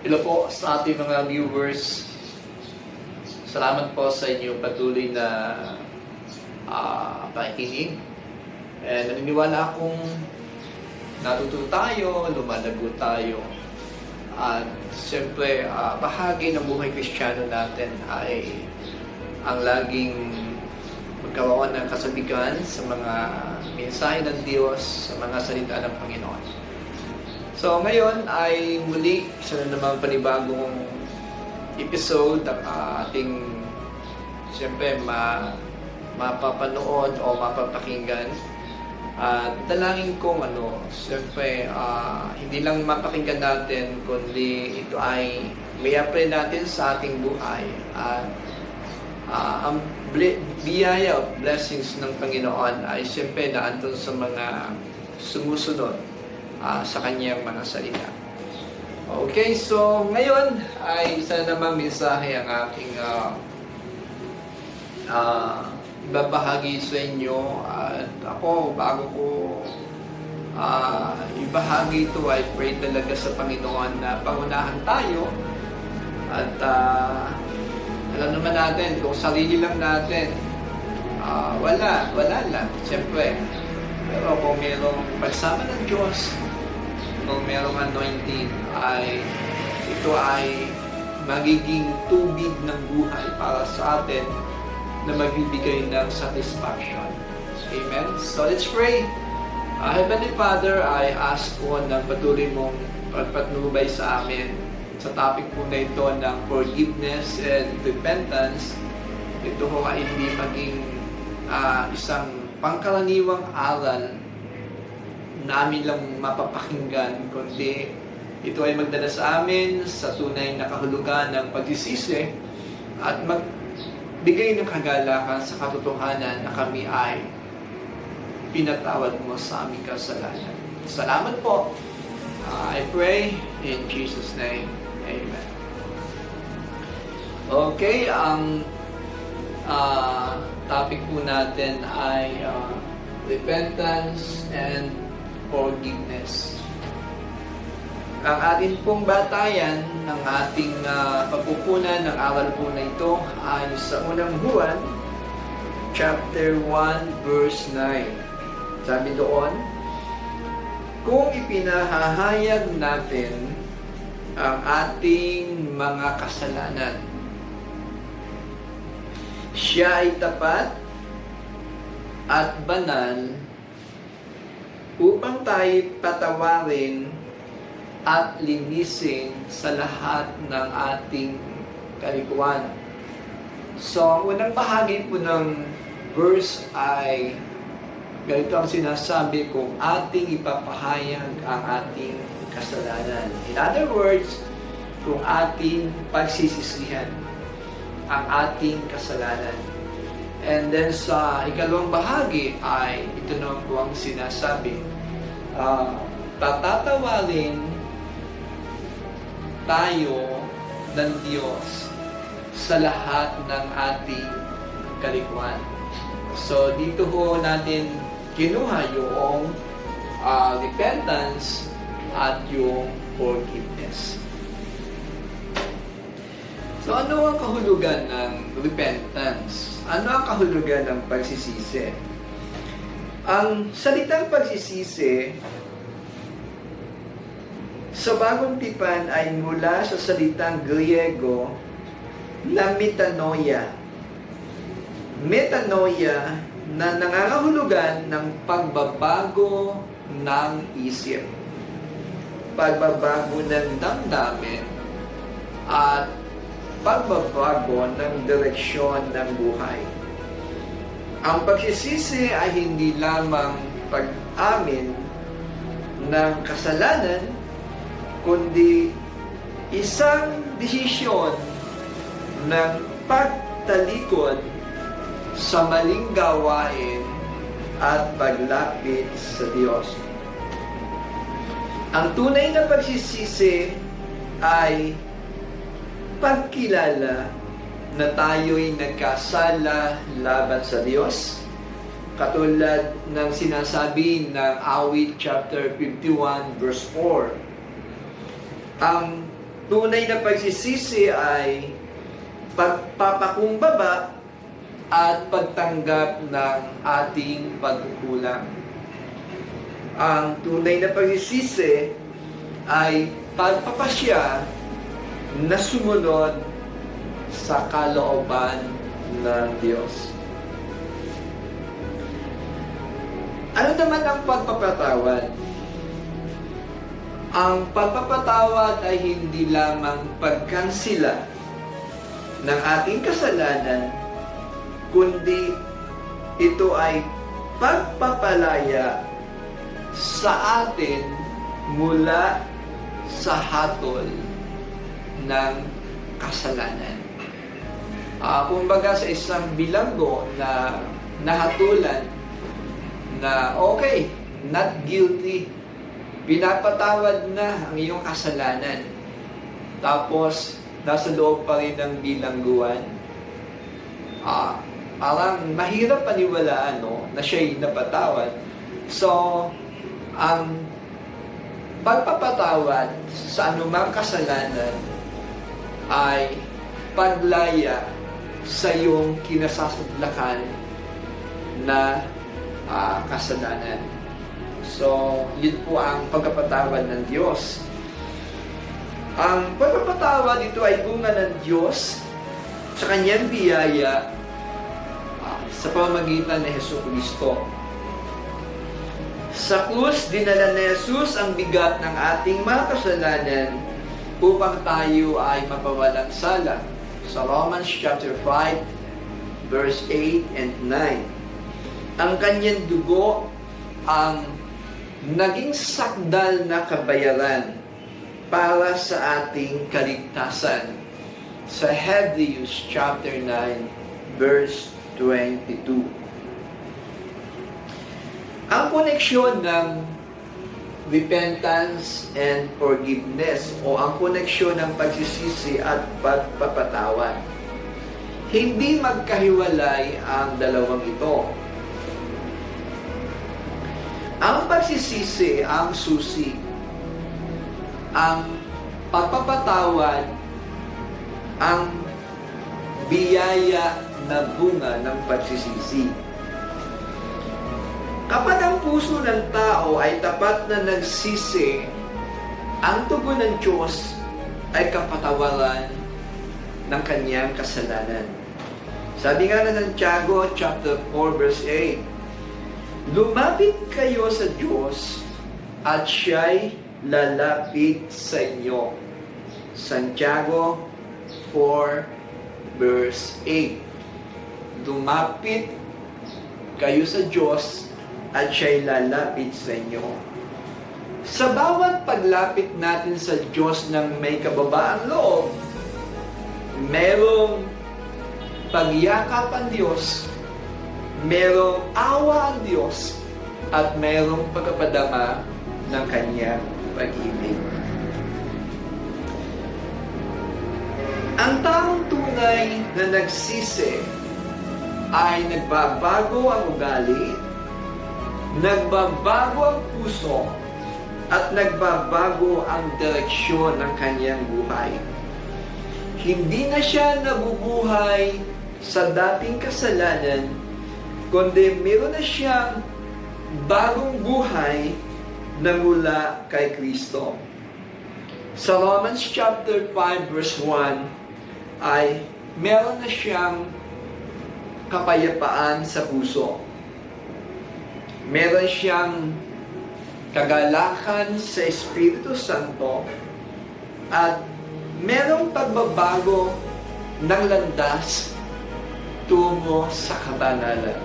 Hello po sa ating mga viewers. Salamat po sa inyo patuloy na pakikinig. And naniniwala akong natuto tayo, lumalago tayo. At siyempre, bahagi ng buhay Kristiyano natin ay ang laging magkaroon ng kasabigan sa mga mensahe ng Diyos, sa mga salita ng Panginoon. So ngayon ay muli isa na namang panibagong episode ang ating siyempre mapapanood o mapapakinggan. At dalangin kong siyempre hindi lang mapakinggan natin kundi ito ay may apply natin sa ating buhay. At ang biyaya of blessings ng Panginoon ay siyempre naandun sa mga sumusunod sa kanyang mga salita. Okay, so ngayon ay isa namang mensahe ang aking ibabahagi sa inyo. At ako, bago ko ibahagi ito, ay pray talaga sa Panginoon na pangunahan tayo. At alam naman natin, kung sarili lang natin, wala lang, siyempre. Pero kung mayroong pagsama ng Diyos, kung mayroong anointing, ito ay magiging tubig ng buhay para sa atin na magbibigay ng satisfaction. Amen? So let's pray. Heavenly Father, I ask po na patuloy mong pagpatnubay sa amin sa topic po na ito ng forgiveness and repentance. Ito ho ay hindi maging isang pangkaraniwang aral namin lang mapapakinggan, kundi ito ay magdala sa amin sa tunay na kahulugan ng pagsisisi at magbigay ng kagalakan sa katotohanan na kami ay pinatawad mo sa aming kasalanan. Salamat po. I pray in Jesus' name. Amen. Okay, ang topic po natin ay repentance and forgiveness. Ang atin pong batayan ng ating pagpupunan ng aral po na ito ay sa unang Juan chapter 1 verse 9. Sabi doon, kung ipinahahayag natin ang ating mga kasalanan, siya ay tapat at banal upang tayo patawarin at linisin sa lahat ng ating kalikuan. So, ang unang bahagi po ng verse ay ganito ang sinasabi kung ating ipapahayag ang ating kasalanan. In other words, kung ating pagsisisihan ang ating kasalanan. And then sa ikalawang bahagi ay ito naman po ang sinasabi, tatatawarin tayo ng Diyos sa lahat ng ating kalikuan. So dito ho natin kinuha yung repentance at yung forgiveness. So ano ang kahulugan ng repentance? Ano ang kahulugan ng pagsisisi? Ang salitang pagsisisi sa Bagong Tipan ay mula sa salitang Griego na metanoia. Metanoia na nangangahulugan ng pagbabago ng isip, pagbabago ng damdamin, at pagbabago ng direksyon ng buhay. Ang pagsisisi ay hindi lamang pag-amin ng kasalanan, kundi isang desisyon ng pagtalikod sa maling gawain at paglapit sa Diyos. Ang tunay na pagsisisi ay pagkilala na tayo'y nagkasala laban sa Diyos, katulad ng sinasabi ng Awit chapter 51 verse 4. Ang tunay na pagsisisi ay pagpapakumbaba at pagtanggap ng ating pagkukulang. Ang tunay na pagsisisi ay pagpapasya na sumunod sa kalooban ng Diyos. Ano naman ang pagpapatawad? Ang pagpapatawad ay hindi lamang pagkansila ng ating kasalanan, kundi ito ay pagpapalaya sa atin mula sa hatol ng kasalanan. Kumbaga sa isang bilanggo na nahatulan na okay, not guilty, pinapatawad na ang iyong kasalanan. Tapos, nasa loob pa rin ng bilangguan. Parang mahirap paniwalaan, no, na siya'y napatawad. So, ang pagpapatawad sa anumang kasalanan ay paglaya sa iyong kinasasadlakan na kasalanan. So, yun po ang pagpapatawad ng Diyos. Ang pagpapatawad ito ay bunga ng Diyos sa kanyang biyaya sa pamamagitan ni Jesucristo. Sa krus, dinala ni Jesus ang bigat ng ating mga kasalanan upang tayo ay mapawalang sala. Sa Romans chapter 5, verse 8 and 9. Ang kanyang dugo ang naging sakdal na kabayaran para sa ating kaligtasan. Sa Hebrews chapter 9, verse 22. Ang koneksyon ng repentance and forgiveness o ang koneksyon ng pagsisisi at pagpapatawad. Hindi magkahiwalay ang dalawang ito. Ang pagsisisi ang susi. Ang pagpapatawad ang biyaya na bunga ng pagsisisi. Kapag ang puso ng tao ay tapat na nagsisi, ang tugon ng Diyos ay kapatawaran ng kanyang kasalanan. Sabi nga na Santiago chapter 4 verse 8, lumapit kayo sa Diyos at siya'y lalapit sa inyo. Santiago 4 verse 8. Lumapit kayo sa Diyos at siya'y lalapit sa inyo. Sa bawat paglapit natin sa Diyos ng may kababaang loob, merong pagyakap ang Diyos, merong awa ang Diyos, at merong pagpapadama ng kanyang pag-ibig. Ang taong tunay na nagsisi ay nagbabago ang ugali, nagbabago ang puso, at nagbabago ang direksyon ng kanyang buhay. Hindi na siya nabubuhay sa dating kasalanan, kundi meron na siyang bagong buhay na mula kay Kristo. Sa Romans chapter 5 verse 1 ay meron na siyang kapayapaan sa puso. Meron siyang kagalakan sa Espiritu Santo at merong pagbabago ng landas tungo sa kabanalan.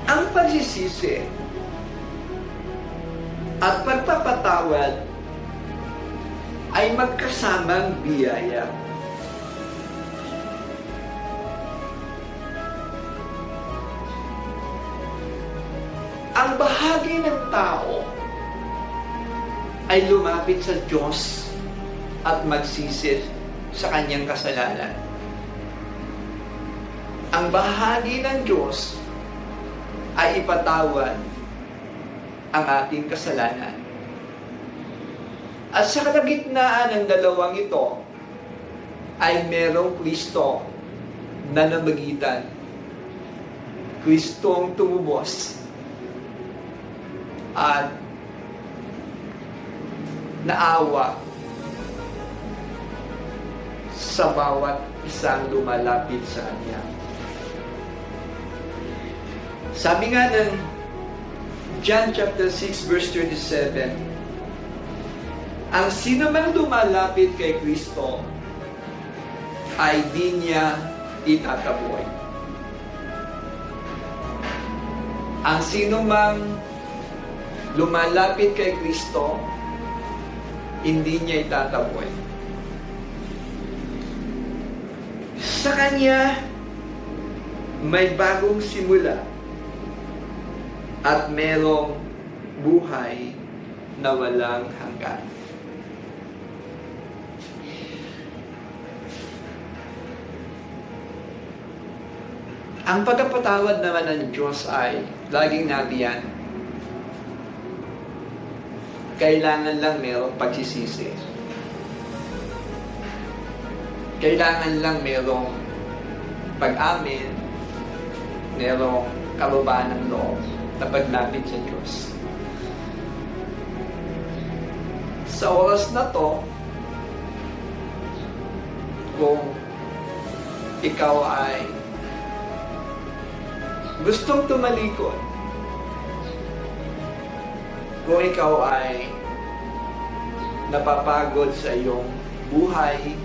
Ang pagsisisi at pagpapatawad ay magkasamang biyaya. Ang bahagi ng tao ay lumapit sa Diyos at magsisi sa kanyang kasalanan. Ang bahagi ng Diyos ay ipatawad ang ating kasalanan. At sa kalagitnaan ng dalawang ito, ay merong Kristo na namagitan. Kristong tumubos at naawa sa bawat isang lumalapit sa Kanya. Sabi nga ng John chapter 6 verse 27, ang sino man lumalapit kay Kristo ay di niya itataboy. Ang sino mang lumalapit kay Kristo, hindi niya itataboy. Sa Kanya, may bagong simula at merong buhay na walang hanggan. Ang pagkapatawad naman ng Diyos ay, laging nabiyan, kailangan lang merong pagsisisi. Kailangan lang merong pag-amin, merong kababaan ng loob na paglapit sa Diyos. Sa oras na to, kung ikaw ay gustong tumalikod, kung ikaw ay napapagod sa iyong buhay,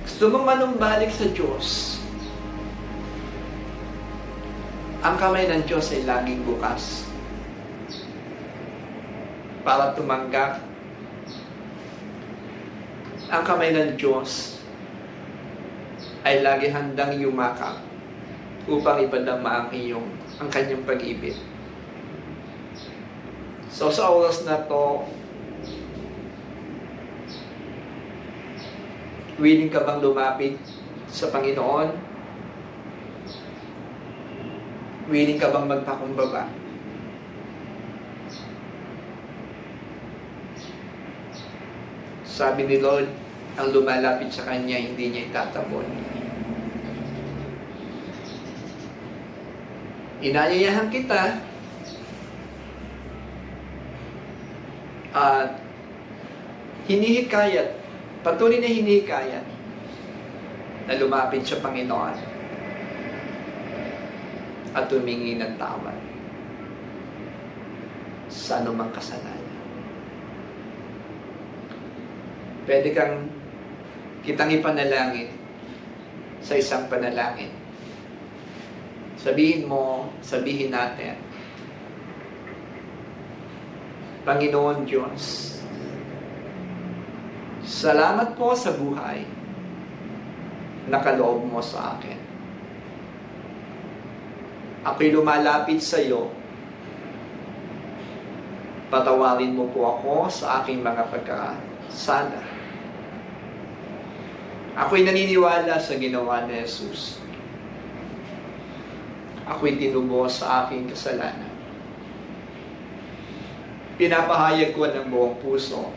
gusto mong manumbalik sa Diyos, ang kamay ng Diyos ay laging bukas para tumanggap. Ang kamay ng Diyos ay lagi handang yumakap upang ipadama ang kanyang pag-ibig. So sa oras na to, willing ka bang lumapit sa Panginoon? Willing ka bang magpakumbaba? Sabi ni Lord, ang lumalapit sa Kanya, hindi niya itatabon. Inayayahan kita at hinihikayat, patuloy na hinihikayat na lumapit sa Panginoon at humingi ng tawad sa anumang kasalanan. Pwede kitang ipanalangin sa isang panalangin. Sabihin natin, Panginoon Diyos, salamat po sa buhay na kaloob mo sa akin. Ako'y lumalapit sa iyo. Patawarin mo po ako sa aking mga pagkakasala. Ako'y naniniwala sa ginawa ni Jesus. Ako'y tinubos sa aking kasalanan. Pinapahayag ko ng buong puso,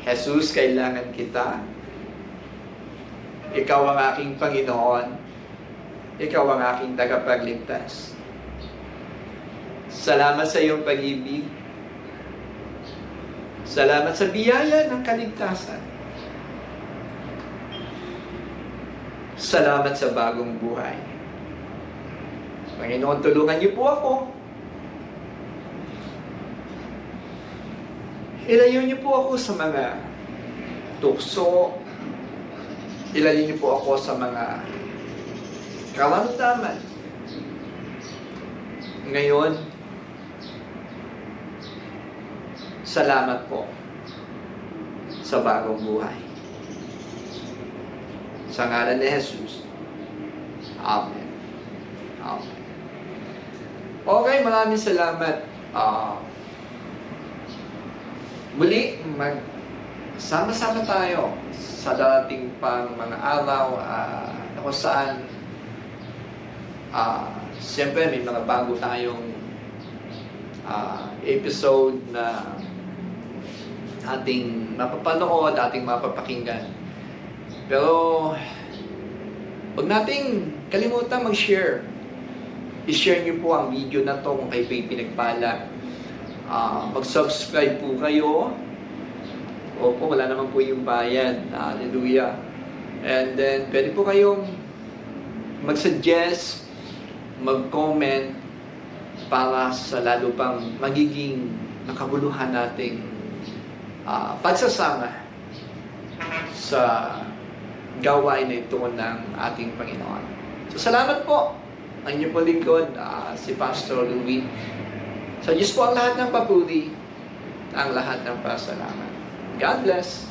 Jesus, kailangan kita. Ikaw ang aking Panginoon. Ikaw ang aking tagapagligtas. Salamat sa iyong pag-ibig. Salamat sa biyaya ng kaligtasan. Salamat sa bagong buhay. Panginoon, tulungan niyo po ako. Ilayo niyo po ako sa mga tukso. Ilayo niyo po ako sa mga karamdaman. Ngayon, salamat po sa bagong buhay. Sa ngalan ni Jesus. Amen. Amen. Okay, maraming salamat. Muli, sama-sama tayo sa darating pang mga araw na kung saan siyempre may mga bago tayong episode na ating mapapanood, ating mapapakinggan. Pero huwag nating kalimutan mag-share. I-share niyo po ang video na to kung kayo pinagpala. Mag-subscribe po kayo. Opo, wala naman po yung bayad. Hallelujah. And then, pwede po kayong mag-suggest, mag-comment para sa lalo pang magiging nakabuluhan nating pagsasama sa gawain na ito ng ating Panginoon. So, salamat po. Ang inyong po lingkod, si Pastor Louie. Sa Diyos po ang lahat ng papuri, ang lahat ng pasalamat. God bless.